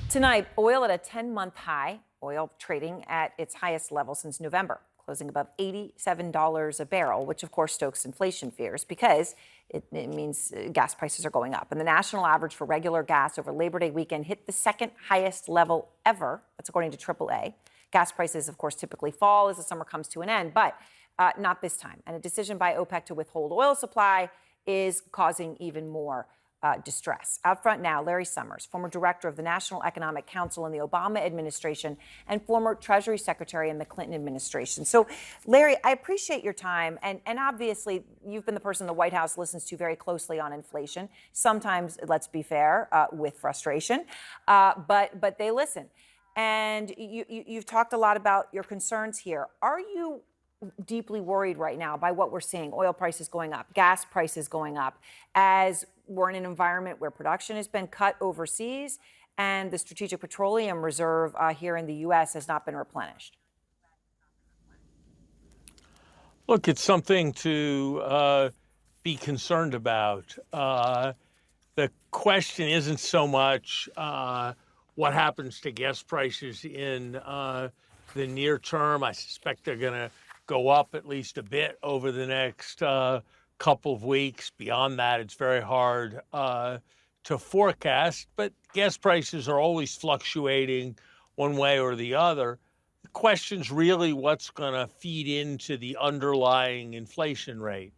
Tonight, oil at a 10-month high, oil trading at its highest level since November, closing above $87 a barrel, which of course stokes inflation fears because it means gas prices are going up. And the national average for regular gas over Labor Day weekend hit the second highest level ever. That's according to AAA. Gas prices, of course, typically fall as the summer comes to an end, but not this time. And a decision by OPEC to withhold oil supply is causing even more distress. Out front now, Larry Summers, former director of the National Economic Council in the Obama administration and former Treasury Secretary in the Clinton administration. So, Larry, I appreciate your time. And obviously, you've been the person the White House listens to very closely on inflation. Sometimes, let's be fair, with frustration. But they listen. And you've talked a lot about your concerns here. Are you deeply worried right now by what we're seeing, oil prices going up, gas prices going up, as we're in an environment where production has been cut overseas and the Strategic Petroleum Reserve here in the U.S. has not been replenished? Look, it's something to be concerned about. The question isn't so much what happens to gas prices in the near term. I suspect they're going to go up at least a bit over the next couple of weeks. Beyond that, it's very hard to forecast, but gas prices are always fluctuating one way or the other. The question's really what's going to feed into the underlying inflation rate.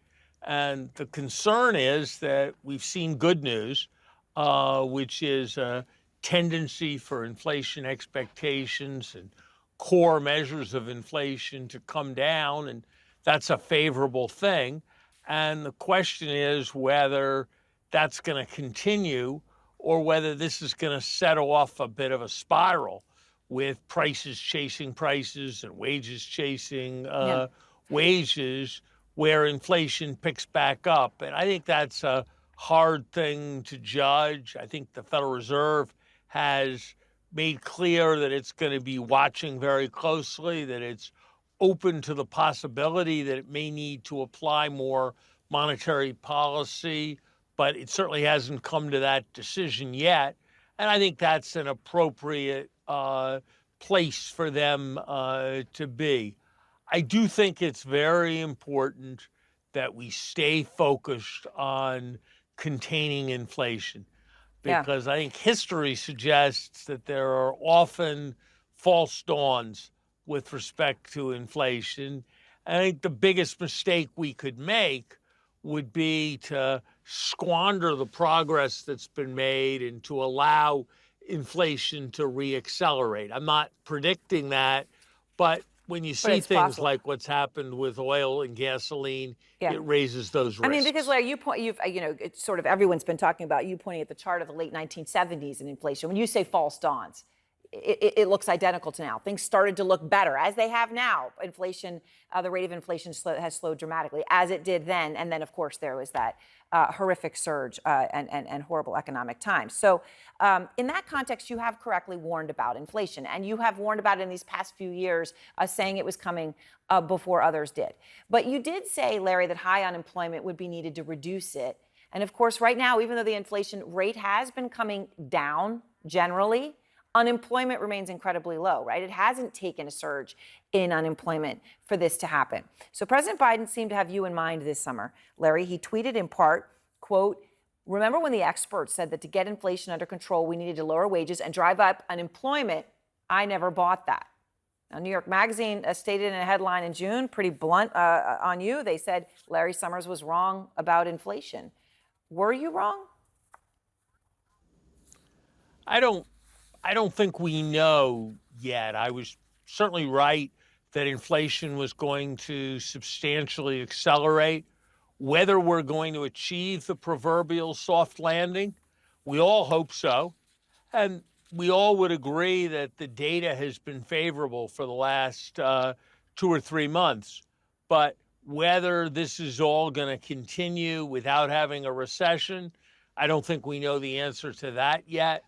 And the concern is that we've seen good news, which is a tendency for inflation expectations and core measures of inflation to come down, and that's a favorable thing. And the question is whether that's going to continue or whether this is going to set off a bit of a spiral with prices chasing prices and wages chasing wages, where inflation picks back up. And I think that's a hard thing to judge. I think the Federal Reserve has made clear that it's going to be watching very closely, that it's open to the possibility that it may need to apply more monetary policy, but it certainly hasn't come to that decision yet. And I think that's an appropriate place for them to be. I do think it's very important that we stay focused on containing inflation, because I think history suggests that there are often false dawns with respect to inflation. I think the biggest mistake we could make would be to squander the progress that's been made and to allow inflation to reaccelerate. I'm not predicting that, but when you see things possible, like what's happened with oil and gasoline, it raises those risks. I mean, because Larry, it's sort of everyone's been talking about you pointing at the chart of the late 1970s in inflation. When you say false dawns, it looks identical to now. Things started to look better, as they have now. Inflation, the rate of inflation has slowed dramatically, as it did then. And then, of course, there was that horrific surge and horrible economic times. So in that context, you have correctly warned about inflation. And you have warned about it in these past few years, saying it was coming before others did. But you did say, Larry, that high unemployment would be needed to reduce it. And, of course, right now, even though the inflation rate has been coming down generally, unemployment remains incredibly low, right? It hasn't taken a surge in unemployment for this to happen. So President Biden seemed to have you in mind this summer, Larry. He tweeted in part, quote, "Remember when the experts said that to get inflation under control, we needed to lower wages and drive up unemployment? I never bought that." Now, New York Magazine stated in a headline in June, pretty blunt on you. They said Larry Summers was wrong about inflation. Were you wrong? I don't think we know yet. I was certainly right that inflation was going to substantially accelerate. Whether we're going to achieve the proverbial soft landing, we all hope so. And we all would agree that the data has been favorable for the last 2 or 3 months. But whether this is all going to continue without having a recession, I don't think we know the answer to that yet.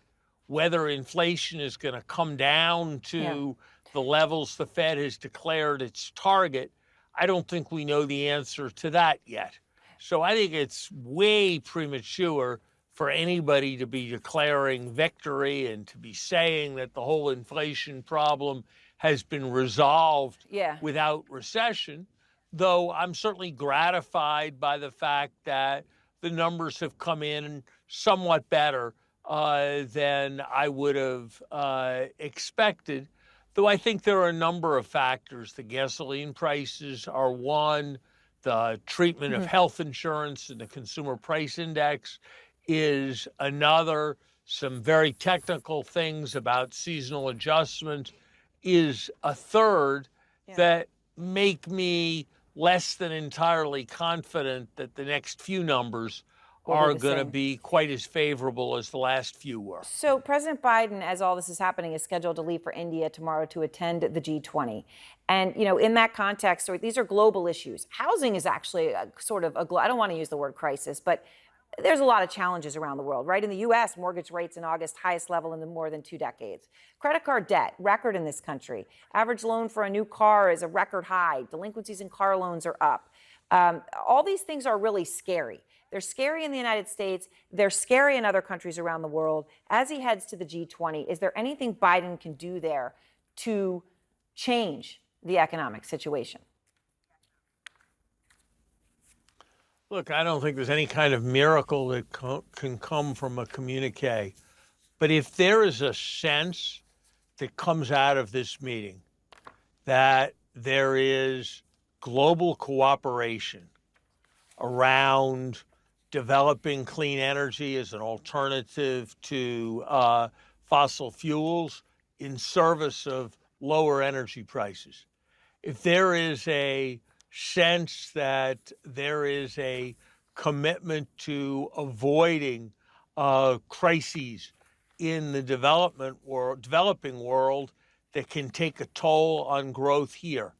Whether inflation is going to come down to the levels the Fed has declared its target, I don't think we know the answer to that yet. So I think it's way premature for anybody to be declaring victory and to be saying that the whole inflation problem has been resolved Yeah. without recession, though I'm certainly gratified by the fact that the numbers have come in somewhat better than I would have expected. Though I think there are a number of factors. The gasoline prices are one, the treatment of health insurance and the consumer price index is another, some very technical things about seasonal adjustment is a third that make me less than entirely confident that the next few numbers are going to be quite as favorable as the last few were. So President Biden, as all this is happening, is scheduled to leave for India tomorrow to attend the G20. And, you know, in that context, these are global issues. Housing is actually a sort of I don't want to use the word crisis, but there's a lot of challenges around the world, right? In the U.S., mortgage rates in August, highest level in more than 2 decades. Credit card debt, record in this country. Average loan for a new car is a record high. Delinquencies in car loans are up. All these things are really scary. They're scary in the United States. They're scary in other countries around the world. As he heads to the G20, is there anything Biden can do there to change the economic situation? Look, I don't think there's any kind of miracle that can come from a communique. But if there is a sense that comes out of this meeting that there is global cooperation around developing clean energy as an alternative to fossil fuels in service of lower energy prices, if there is a sense that there is a commitment to avoiding crises in the developing world that can take a toll on growth here,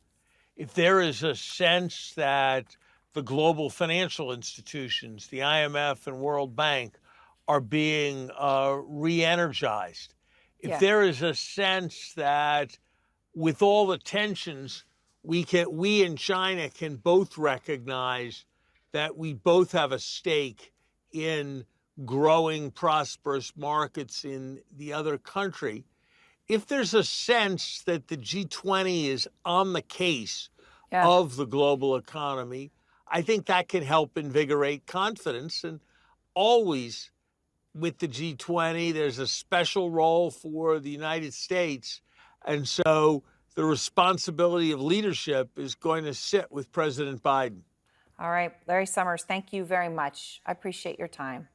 if there is a sense that the global financial institutions, the IMF and World Bank, are being re-energized, if there is a sense that with all the tensions, we in China can both recognize that we both have a stake in growing prosperous markets in the other country. If there's a sense that the G20 is on the case of the global economy, I think that can help invigorate confidence. And always with the G20, there's a special role for the United States. And so the responsibility of leadership is going to sit with President Biden. All right, Larry Summers, thank you very much. I appreciate your time.